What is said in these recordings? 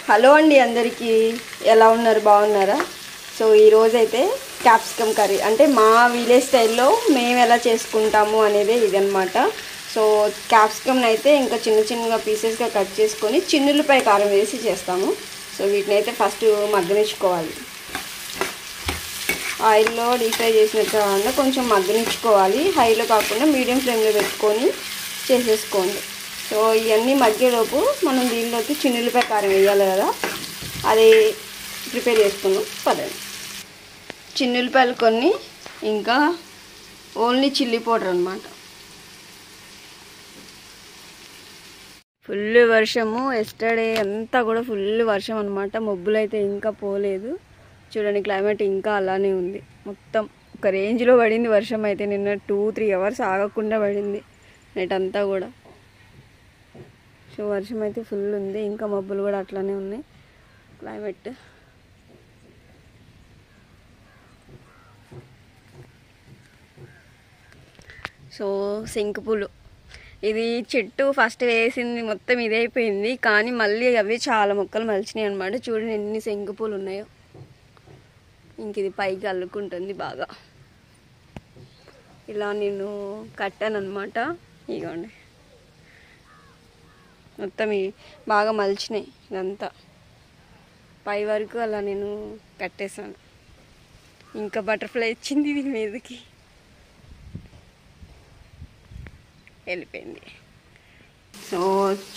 hello అండి అందరికీ ఎలా ఉన్నారు బాగున్నారా సో ఈ రోజు అయితే క్యాప్సికమ్ కర్రీ అంటే మా విలేజ్ స్టైల్లో మేము ఎలా చేసుకుంటాము అనేది ఇదన్నమాట సో క్యాప్సికమ్ అయితే ఇంకా చిన్న చిన్నగా పీసెస్ గా కట్ చేసుకొని చిన్నులపై కారం వేసి చేస్తాము సో వీటిని అయితే ఫస్ట్ మగ్గనించుకోవాలి ఆయిల్లో డీప్ ఫ్రై చేసినట్టు కొంచెం మగ్గనించుకోవాలి హైలో కాకుండా మీడియం ఫ్లేమ్లో పెట్టుకొని చేసేసుకోండి సో ఇవన్నీ మగ్గేలోపు మనం దీనిలోకి చిన్నులపై కారం వేయాలి కదా అది ప్రిపేర్ చేసుకున్నాం పదండి చిన్నులపాయలు కొన్ని ఇంకా ఓన్లీ చిల్లీ పౌడర్ అన్నమాట ఫుల్ వర్షము ఎస్టర్డే అంతా కూడా ఫుల్ వర్షం అన్నమాట మబ్బులు అయితే ఇంకా పోలేదు చూడండి క్లైమేట్ ఇంకా అలానే ఉంది మొత్తం ఒక రేంజ్లో పడింది వర్షం అయితే నిన్న 2-3 అవర్స్ ఆగకుండా పడింది నైట్ అంతా కూడా సో వర్షం అయితే ఫుల్ ఉంది ఇంకా మబ్బులు కూడా అట్లానే ఉన్నాయి క్లైమేట్ సో శంకుపూలు ఇది చెట్టు ఫస్ట్ వేసింది మొత్తం ఇదైపోయింది కానీ మళ్ళీ అవి చాలా మొక్కలు మలిచినాయి అన్నమాట చూడండి ఎన్ని శంకుపూలు ఉన్నాయో ఇంక ఇది పైకి అల్లుకుంటుంది బాగా ఇలా నేను కట్టాను అన్నమాట ఇగోండి మొత్తం బాగా మలిచినాయి ఇదంతా పై వరకు అలా నేను కట్టేసాను ఇంకా బటర్ఫ్లై వచ్చింది దీని మీదకి వెళ్ళిపోయింది సో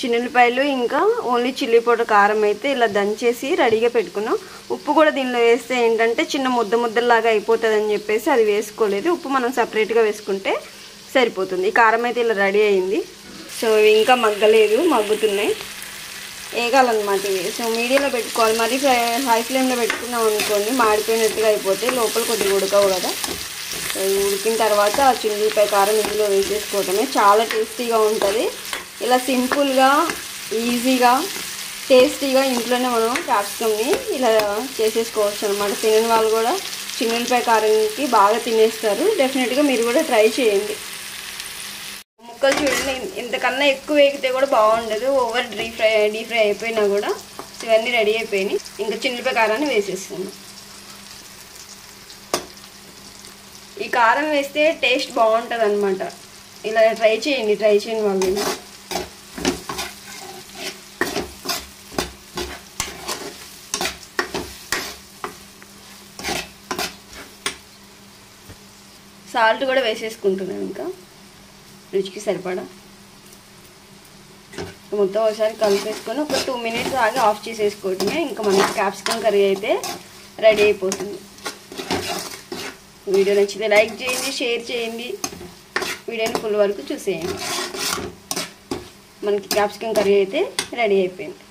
చిన్నులపాయలు ఇంకా ఓన్లీ చిల్లీ పౌడర్ కారం అయితే ఇలా దంచేసి రెడీగా పెట్టుకున్నాం ఉప్పు కూడా దీనిలో వేస్తే ఏంటంటే చిన్న ముద్దలాగా అయిపోతుంది అని చెప్పేసి అది వేసుకోలేదు ఉప్పు మనం సపరేట్గా వేసుకుంటే సరిపోతుంది ఈ కారం అయితే ఇలా రెడీ అయింది సో ఇవి ఇంకా మగ్గలేదు మగ్గుతున్నాయి వేగాలన్నమాట ఇవి సో మీడియంలో పెట్టుకోవాలి మరి హై ఫ్లేమ్లో పెట్టుకున్నాం అనుకోండి మాడిపోయినట్టుగా అయిపోతే లోపల కొద్దిగా ఉడకవు కదా సో ఉడికిన తర్వాత ఆ చిన్నులపాయ కారం ఇందులో వేసేసుకోవటమే చాలా టేస్టీగా ఉంటుంది ఇలా సింపుల్గా ఈజీగా టేస్టీగా ఇంట్లోనే మనం క్యాప్సికమ్ని ఇలా చేసేసుకోవచ్చు అనమాట తినని వాళ్ళు కూడా చిన్నులపాయ కారంకి బాగా తినేస్తారు డెఫినెట్గా మీరు కూడా ట్రై చేయండి ముక్కలు చూడండి ఇంతకన్నా ఎక్కువ వేగితే కూడా బాగుండదు ఓవర్ డీప్ ఫ్రై అయిపోయినా కూడా ఇవన్నీ రెడీ అయిపోయినాయి ఇంకా చిన్నులపాయ కారాన్ని వేసేస్తున్నాం ఈ కారం వేస్తే టేస్ట్ బాగుంటుంది అనమాట ఇలా ట్రై చేయండి వాళ్ళు సాల్ట్ కూడా వేసేసుకుంటున్నాను ఇంకా రుచికి సరిపడా మొత్తం ఒకసారి కలిపేసుకొని ఒక 2 మినిట్స్ ఆగి ఆఫ్ చేసేసుకోవటమే ఇంకా మనకి క్యాప్సికమ్ కర్రీ అయితే రెడీ అయిపోతుంది వీడియో నచ్చితే లైక్ చేయండి షేర్ చేయండి వీడియోని ఫుల్ వరకు చూసేయండి మనకి క్యాప్సికమ్ కర్రీ అయితే రెడీ అయిపోయింది